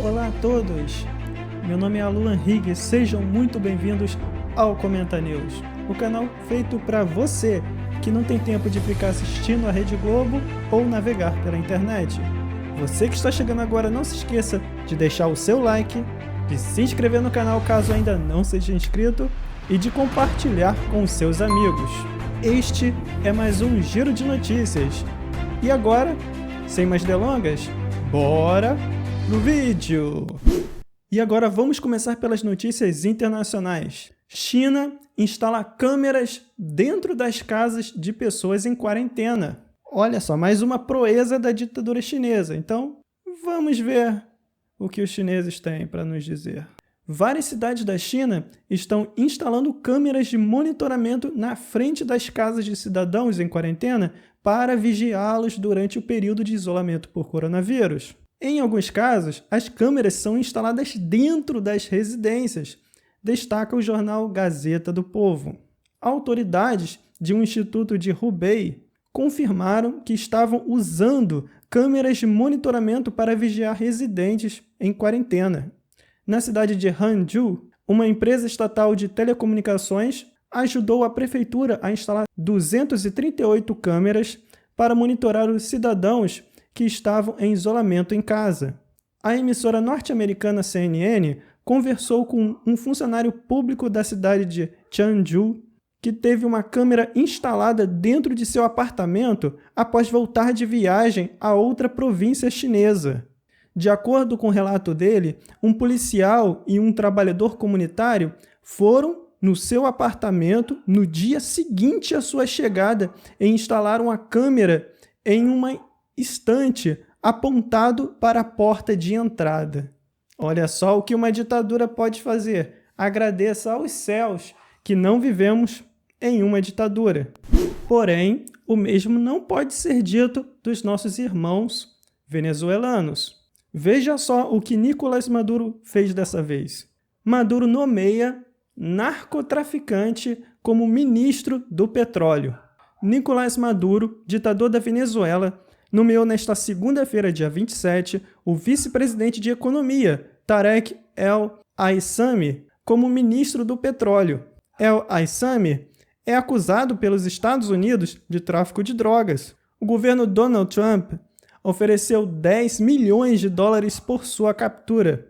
Olá a todos, meu nome é Aluan Higgs, sejam muito bem-vindos ao Comenta News, o canal feito para você que não tem tempo de ficar assistindo a Rede Globo ou navegar pela internet. Você que está chegando agora, não se esqueça de deixar o seu like, de se inscrever no canal caso ainda não seja inscrito e de compartilhar com os seus amigos. Este é mais um Giro de Notícias. E agora, sem mais delongas, bora no vídeo! E agora vamos começar pelas notícias internacionais. China instala câmeras dentro das casas de pessoas em quarentena. Olha só, mais uma proeza da ditadura chinesa. Então, vamos ver o que os chineses têm para nos dizer. Várias cidades da China estão instalando câmeras de monitoramento na frente das casas de cidadãos em quarentena para vigiá-los durante o período de isolamento por coronavírus. Em alguns casos, as câmeras são instaladas dentro das residências, destaca o jornal Gazeta do Povo. Autoridades de um instituto de Hubei confirmaram que estavam usando câmeras de monitoramento para vigiar residentes em quarentena. Na cidade de Hangzhou, uma empresa estatal de telecomunicações ajudou a prefeitura a instalar 238 câmeras para monitorar os cidadãos que estavam em isolamento em casa. A emissora norte-americana CNN conversou com um funcionário público da cidade de Changzhou que teve uma câmera instalada dentro de seu apartamento após voltar de viagem a outra província chinesa. De acordo com o relato dele, um policial e um trabalhador comunitário foram no seu apartamento no dia seguinte à sua chegada e instalaram a câmera em uma estante apontado para a porta de entrada. Olha só o que uma ditadura pode fazer. Agradeça aos céus que não vivemos em uma ditadura. Porém, o mesmo não pode ser dito dos nossos irmãos venezuelanos. Veja só o que Nicolás Maduro fez dessa vez. Maduro nomeia narcotraficante como ministro do petróleo. Nicolás Maduro, ditador da Venezuela, nomeou nesta segunda-feira, dia 27, o vice-presidente de Economia, Tarek El Aissami, como ministro do petróleo. El Aissami é acusado pelos Estados Unidos de tráfico de drogas. O governo Donald Trump ofereceu 10 milhões de dólares por sua captura.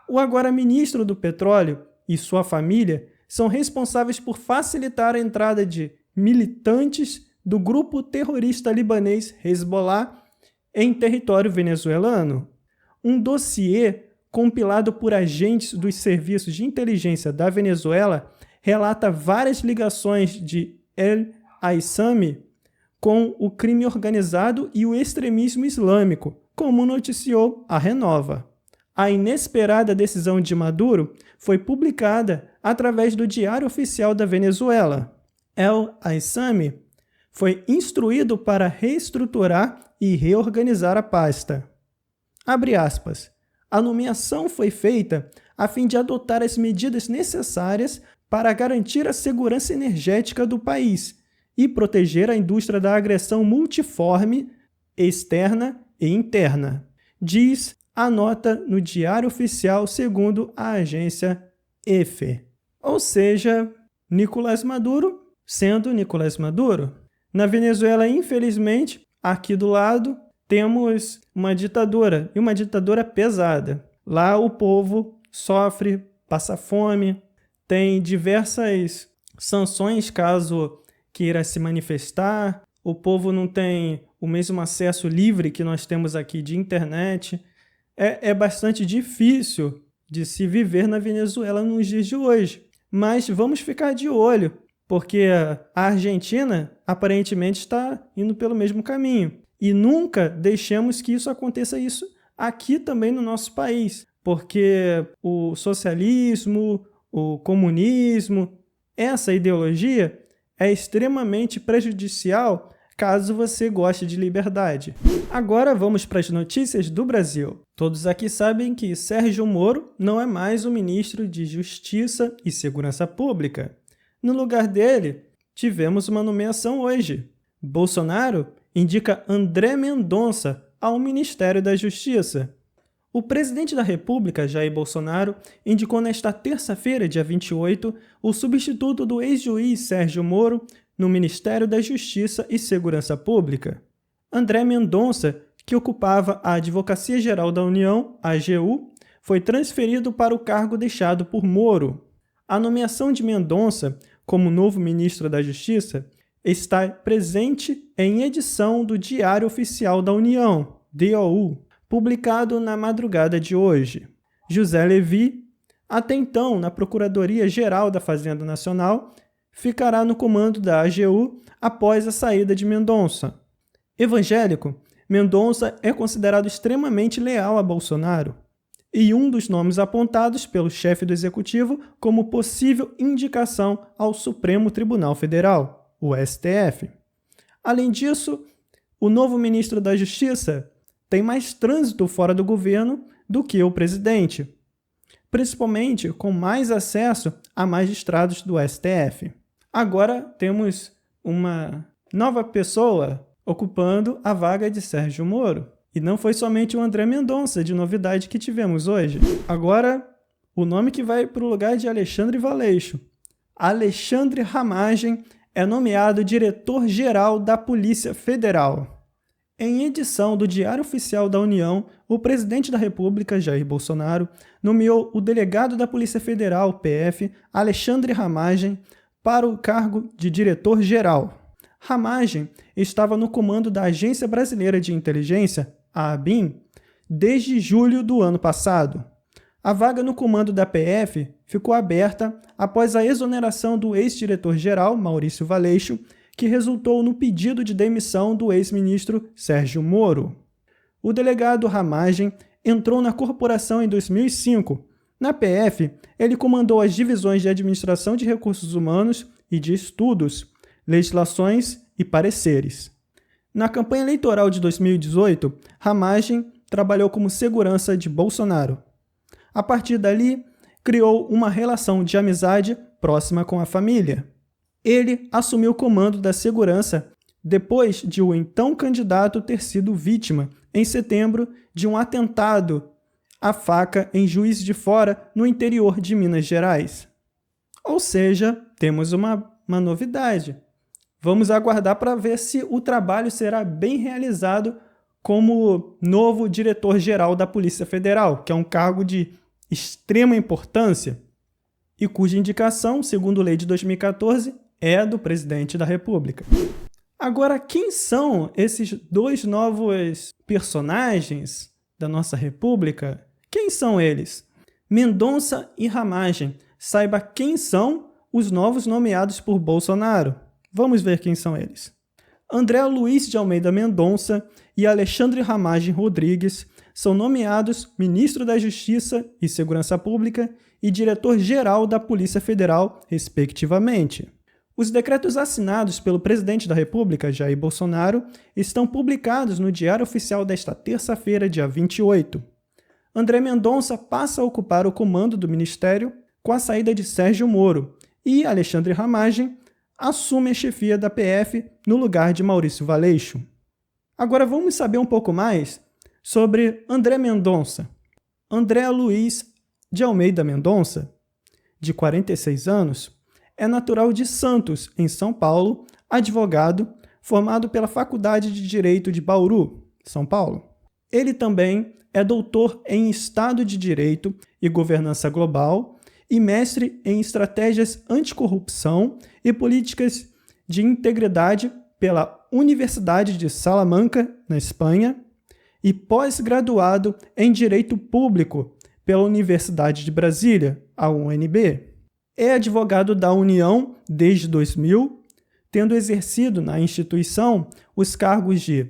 O agora ministro do petróleo e sua família são responsáveis por facilitar a entrada de militantes do grupo terrorista libanês Hezbollah em território venezuelano. Um dossiê compilado por agentes dos serviços de inteligência da Venezuela relata várias ligações de El Aissami com o crime organizado e o extremismo islâmico, como noticiou a Renova. A inesperada decisão de Maduro foi publicada através do Diário Oficial da Venezuela. El Aissami foi instruído para reestruturar e reorganizar a pasta. Abre aspas. A nomeação foi feita a fim de adotar as medidas necessárias para garantir a segurança energética do país e proteger a indústria da agressão multiforme, externa e interna, diz a nota no Diário Oficial segundo a agência EFE. Ou seja, Nicolás Maduro sendo Nicolás Maduro. Na Venezuela, infelizmente, aqui do lado, temos uma ditadura, e uma ditadura pesada. Lá o povo sofre, passa fome, tem diversas sanções caso queira se manifestar, o povo não tem o mesmo acesso livre que nós temos aqui de internet. É bastante difícil de se viver na Venezuela nos dias de hoje. Mas vamos ficar de olho, porque a Argentina aparentemente está indo pelo mesmo caminho. E nunca deixemos que isso aconteça aqui também no nosso país, porque o socialismo, o comunismo, essa ideologia é extremamente prejudicial caso você goste de liberdade. Agora vamos para as notícias do Brasil. Todos aqui sabem que Sérgio Moro não é mais o ministro de Justiça e Segurança Pública. No lugar dele, tivemos uma nomeação hoje. Bolsonaro indica André Mendonça ao Ministério da Justiça. O presidente da República, Jair Bolsonaro, indicou nesta terça-feira, dia 28, o substituto do ex-juiz Sérgio Moro no Ministério da Justiça e Segurança Pública. André Mendonça, que ocupava a Advocacia Geral da União, AGU, foi transferido para o cargo deixado por Moro. A nomeação de Mendonça como novo ministro da Justiça está presente em edição do Diário Oficial da União, DOU, publicado na madrugada de hoje. José Levi, até então na Procuradoria-Geral da Fazenda Nacional, ficará no comando da AGU após a saída de Mendonça. Evangélico, Mendonça é considerado extremamente leal a Bolsonaro e um dos nomes apontados pelo chefe do Executivo como possível indicação ao Supremo Tribunal Federal, o STF. Além disso, o novo ministro da Justiça tem mais trânsito fora do governo do que o presidente, principalmente com mais acesso a magistrados do STF. Agora temos uma nova pessoa ocupando a vaga de Sérgio Moro. E não foi somente o André Mendonça de novidade que tivemos hoje. Agora, o nome que vai para o lugar de Alexandre Valeixo. Alexandre Ramagem é nomeado diretor-geral da Polícia Federal. Em edição do Diário Oficial da União, o presidente da República, Jair Bolsonaro, nomeou o delegado da Polícia Federal, PF, Alexandre Ramagem, para o cargo de diretor-geral. Ramagem estava no comando da Agência Brasileira de Inteligência, a ABIN, desde julho do ano passado. A vaga no comando da PF ficou aberta após a exoneração do ex-diretor-geral, Maurício Valeixo, que resultou no pedido de demissão do ex-ministro Sérgio Moro. O delegado Ramagem entrou na corporação em 2005. Na PF, ele comandou as divisões de Administração de Recursos Humanos e de Estudos, Legislações e Pareceres. Na campanha eleitoral de 2018, Ramagem trabalhou como segurança de Bolsonaro. A partir dali, criou uma relação de amizade próxima com a família. Ele assumiu o comando da segurança depois de o então candidato ter sido vítima, em setembro, de um atentado à faca em Juiz de Fora, no interior de Minas Gerais. Ou seja, temos uma novidade. Vamos aguardar para ver se o trabalho será bem realizado como novo diretor-geral da Polícia Federal, que é um cargo de extrema importância e cuja indicação, segundo lei de 2014, é do presidente da República. Agora, quem são esses dois novos personagens da nossa República? Quem são eles? Mendonça e Ramagem. Saiba quem são os novos nomeados por Bolsonaro. Vamos ver quem são eles. André Luiz de Almeida Mendonça e Alexandre Ramagem Rodrigues são nomeados ministro da Justiça e Segurança Pública e diretor-geral da Polícia Federal, respectivamente. Os decretos assinados pelo presidente da República, Jair Bolsonaro, estão publicados no Diário Oficial desta terça-feira, dia 28. André Mendonça passa a ocupar o comando do ministério com a saída de Sérgio Moro e Alexandre Ramagem assume a chefia da PF no lugar de Maurício Valeixo. Agora vamos saber um pouco mais sobre André Mendonça. André Luiz de Almeida Mendonça, de 46 anos, é natural de Santos, em São Paulo, advogado, formado pela Faculdade de Direito de Bauru, São Paulo. Ele também é doutor em Estado de Direito e Governança Global e mestre em Estratégias Anticorrupção e Políticas de Integridade pela Universidade de Salamanca, na Espanha, e pós-graduado em Direito Público pela Universidade de Brasília, a UNB. É advogado da União desde 2000, tendo exercido na instituição os cargos de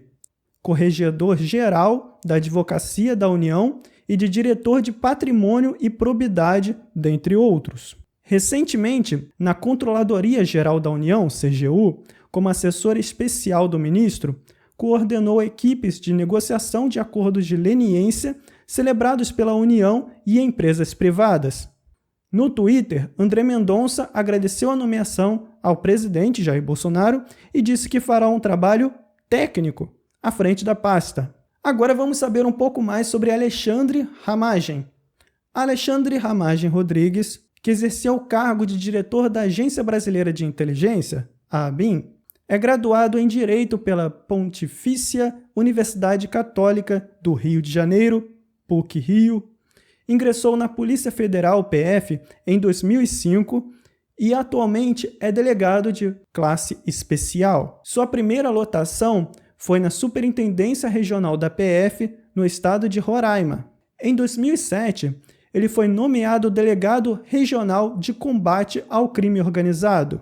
Corregedor-Geral da Advocacia da União e de Diretor de Patrimônio e Probidade, dentre outros. Recentemente, na Controladoria Geral da União, CGU, como assessor especial do ministro, coordenou equipes de negociação de acordos de leniência celebrados pela União e empresas privadas. No Twitter, André Mendonça agradeceu a nomeação ao presidente Jair Bolsonaro e disse que fará um trabalho técnico à frente da pasta. Agora vamos saber um pouco mais sobre Alexandre Ramagem. Alexandre Ramagem Rodrigues, que exercia o cargo de diretor da Agência Brasileira de Inteligência, a ABIN, é graduado em Direito pela Pontifícia Universidade Católica do Rio de Janeiro, PUC-Rio, ingressou na Polícia Federal, PF, em 2005 e atualmente é delegado de classe especial. Sua primeira lotação foi na Superintendência Regional da PF, no estado de Roraima. Em 2007, ele foi nomeado delegado regional de combate ao crime organizado.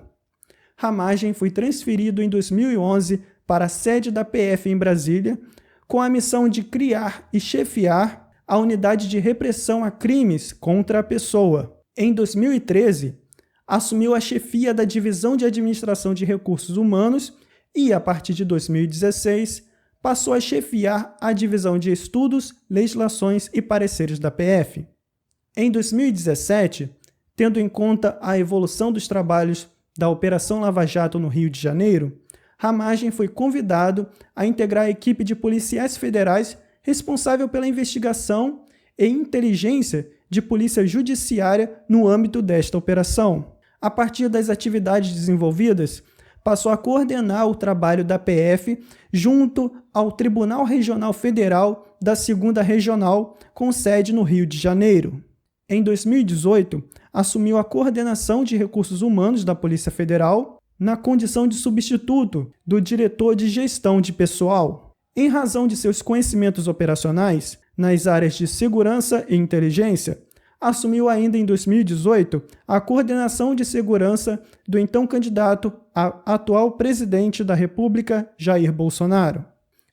Ramagem foi transferido em 2011 para a sede da PF em Brasília, com a missão de criar e chefiar a unidade de repressão a crimes contra a pessoa. Em 2013, assumiu a chefia da Divisão de Administração de Recursos Humanos e, a partir de 2016, passou a chefiar a Divisão de Estudos, Legislações e Pareceres da PF. Em 2017, tendo em conta a evolução dos trabalhos da Operação Lava Jato no Rio de Janeiro, Ramagem foi convidado a integrar a equipe de policiais federais responsável pela investigação e inteligência de polícia judiciária no âmbito desta operação. A partir das atividades desenvolvidas, passou a coordenar o trabalho da PF junto ao Tribunal Regional Federal da 2ª Regional, com sede no Rio de Janeiro. Em 2018, assumiu a coordenação de recursos humanos da Polícia Federal, na condição de substituto do diretor de gestão de pessoal. Em razão de seus conhecimentos operacionais nas áreas de segurança e inteligência, assumiu ainda em 2018 a coordenação de segurança do então candidato a atual presidente da República, Jair Bolsonaro.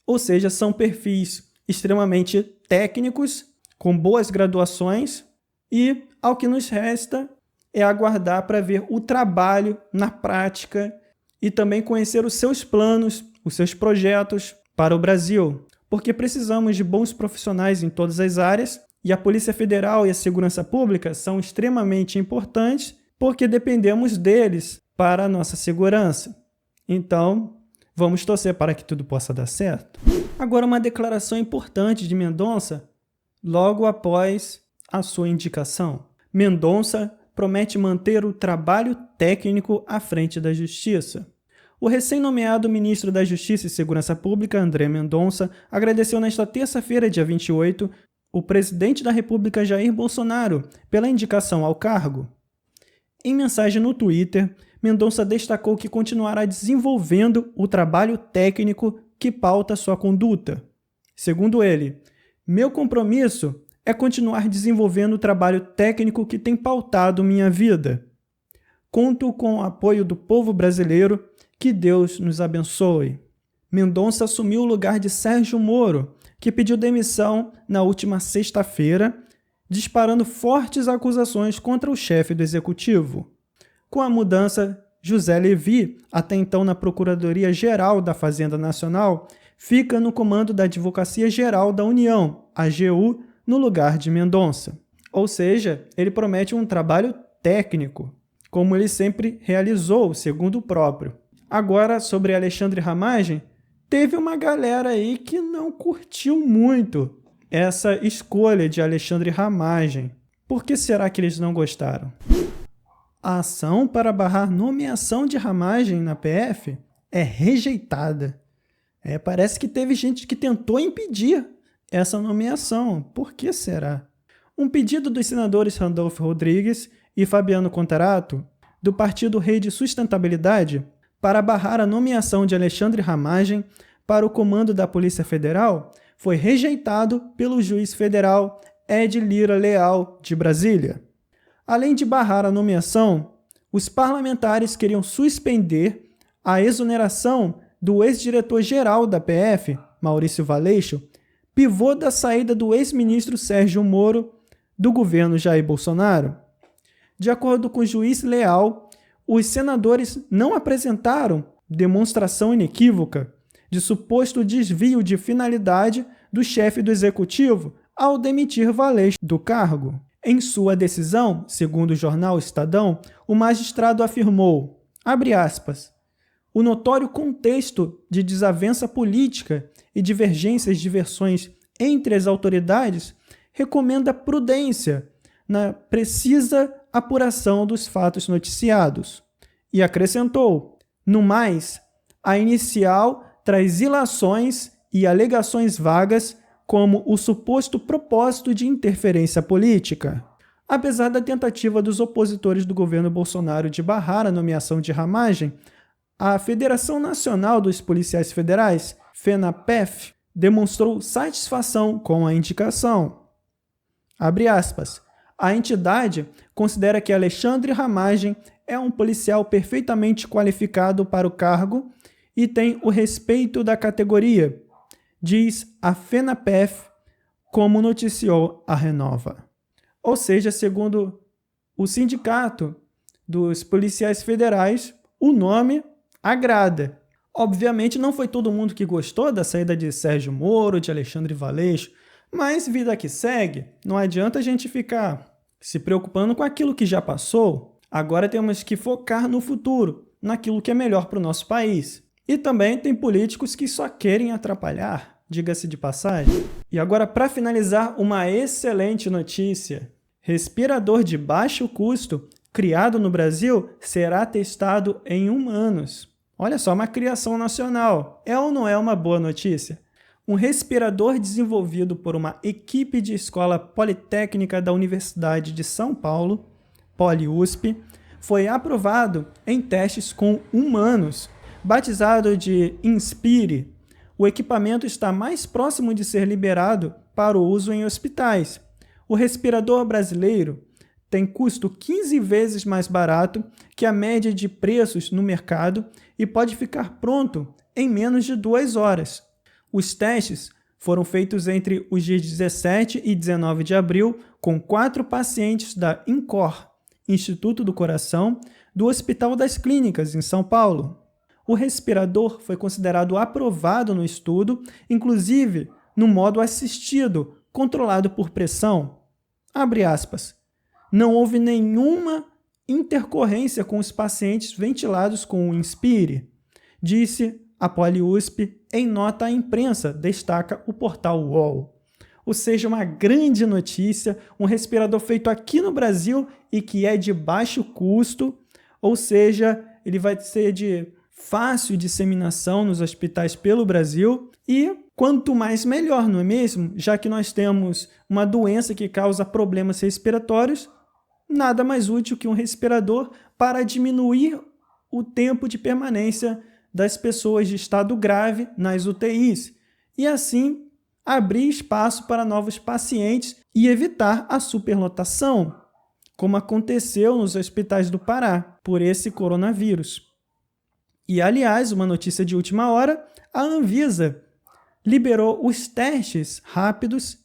Ou seja, são perfis extremamente técnicos, com boas graduações, e ao que nos resta é aguardar para ver o trabalho na prática e também conhecer os seus planos, os seus projetos para o Brasil, porque precisamos de bons profissionais em todas as áreas e a Polícia Federal e a Segurança Pública são extremamente importantes porque dependemos deles para a nossa segurança. Então, vamos torcer para que tudo possa dar certo. Agora, uma declaração importante de Mendonça logo após a sua indicação. Mendonça promete manter o trabalho técnico à frente da Justiça. O recém-nomeado ministro da Justiça e Segurança Pública, André Mendonça, agradeceu nesta terça-feira, dia 28, o presidente da República, Jair Bolsonaro, pela indicação ao cargo. Em mensagem no Twitter, Mendonça destacou que continuará desenvolvendo o trabalho técnico que pauta sua conduta. Segundo ele, meu compromisso é continuar desenvolvendo o trabalho técnico que tem pautado minha vida. Conto com o apoio do povo brasileiro. Que Deus nos abençoe. Mendonça assumiu o lugar de Sérgio Moro, que pediu demissão na última sexta-feira, disparando fortes acusações contra o chefe do executivo. Com a mudança, José Levi, até então na Procuradoria-Geral da Fazenda Nacional, fica no comando da Advocacia Geral da União, AGU, no lugar de Mendonça. Ou seja, ele promete um trabalho técnico, como ele sempre realizou, segundo o próprio. Agora, sobre Alexandre Ramagem, teve uma galera aí que não curtiu muito essa escolha de Alexandre Ramagem. Por que será que eles não gostaram? A ação para barrar nomeação de Ramagem na PF é rejeitada. Parece que teve gente que tentou impedir essa nomeação. Por que será? Um pedido dos senadores Randolfo Rodrigues e Fabiano Contarato, do Partido Rede Sustentabilidade, para barrar a nomeação de Alexandre Ramagem para o comando da Polícia Federal, foi rejeitado pelo juiz federal Ed Lira Leal, de Brasília. Além de barrar a nomeação, os parlamentares queriam suspender a exoneração do ex-diretor-geral da PF, Maurício Valeixo, pivô da saída do ex-ministro Sérgio Moro do governo Jair Bolsonaro. De acordo com o juiz Leal, os senadores não apresentaram demonstração inequívoca de suposto desvio de finalidade do chefe do executivo ao demitir Valeixo do cargo. Em sua decisão, segundo o jornal Estadão, o magistrado afirmou, abre aspas, o notório contexto de desavença política e divergências de versões entre as autoridades, recomenda prudência na precisa apuração dos fatos noticiados. E acrescentou: no mais, a inicial traz ilações e alegações vagas como o suposto propósito de interferência política. Apesar da tentativa dos opositores do governo Bolsonaro de barrar a nomeação de Ramagem, a Federação Nacional dos Policiais Federais, FENAPEF, demonstrou satisfação com a indicação. Abre aspas. A entidade considera que Alexandre Ramagem é um policial perfeitamente qualificado para o cargo e tem o respeito da categoria, diz a FENAPEF, como noticiou a Renova. Ou seja, segundo o sindicato dos policiais federais, o nome agrada. Obviamente não foi todo mundo que gostou da saída de Sérgio Moro, de Alexandre Valeixo, mas vida que segue, não adianta a gente ficar se preocupando com aquilo que já passou. Agora temos que focar no futuro, naquilo que é melhor para o nosso país. E também tem políticos que só querem atrapalhar, diga-se de passagem. E agora, para finalizar, uma excelente notícia. Respirador de baixo custo, criado no Brasil, será testado em humanos. Olha só, uma criação nacional. É ou não é uma boa notícia? Um respirador desenvolvido por uma equipe de escola politécnica da Universidade de São Paulo, PoliUSP, foi aprovado em testes com humanos. Batizado de Inspire, o equipamento está mais próximo de ser liberado para o uso em hospitais. O respirador brasileiro tem custo 15 vezes mais barato que a média de preços no mercado e pode ficar pronto em menos de 2 horas. Os testes foram feitos entre os dias 17 e 19 de abril com 4 pacientes da INCOR, Instituto do Coração, do Hospital das Clínicas, em São Paulo. O respirador foi considerado aprovado no estudo, inclusive no modo assistido, controlado por pressão. Abre aspas. Não houve nenhuma intercorrência com os pacientes ventilados com o Inspire, disse a PoliUSP em nota à imprensa, destaca o portal UOL. Ou seja, uma grande notícia, um respirador feito aqui no Brasil e que é de baixo custo, ou seja, ele vai ser de fácil disseminação nos hospitais pelo Brasil e quanto mais melhor, não é mesmo? Já que nós temos uma doença que causa problemas respiratórios, nada mais útil que um respirador para diminuir o tempo de permanência das pessoas de estado grave nas UTIs e assim abrir espaço para novos pacientes e evitar a superlotação, como aconteceu nos hospitais do Pará por esse coronavírus. E, aliás, uma notícia de última hora, a Anvisa liberou os testes rápidos,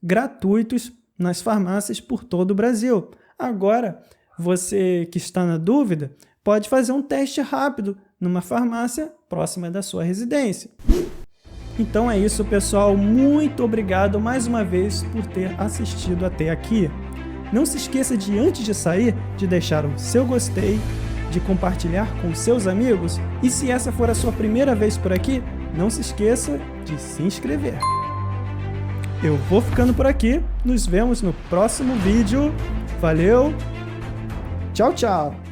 gratuitos, nas farmácias por todo o Brasil. Agora, você que está na dúvida, pode fazer um teste rápido numa farmácia próxima da sua residência. Então é isso, pessoal. Muito obrigado mais uma vez por ter assistido até aqui. Não se esqueça de, antes de sair, de deixar o seu gostei, de compartilhar com seus amigos e se essa for a sua primeira vez por aqui, não se esqueça de se inscrever. Eu vou ficando por aqui, nos vemos no próximo vídeo. Valeu, tchau, tchau!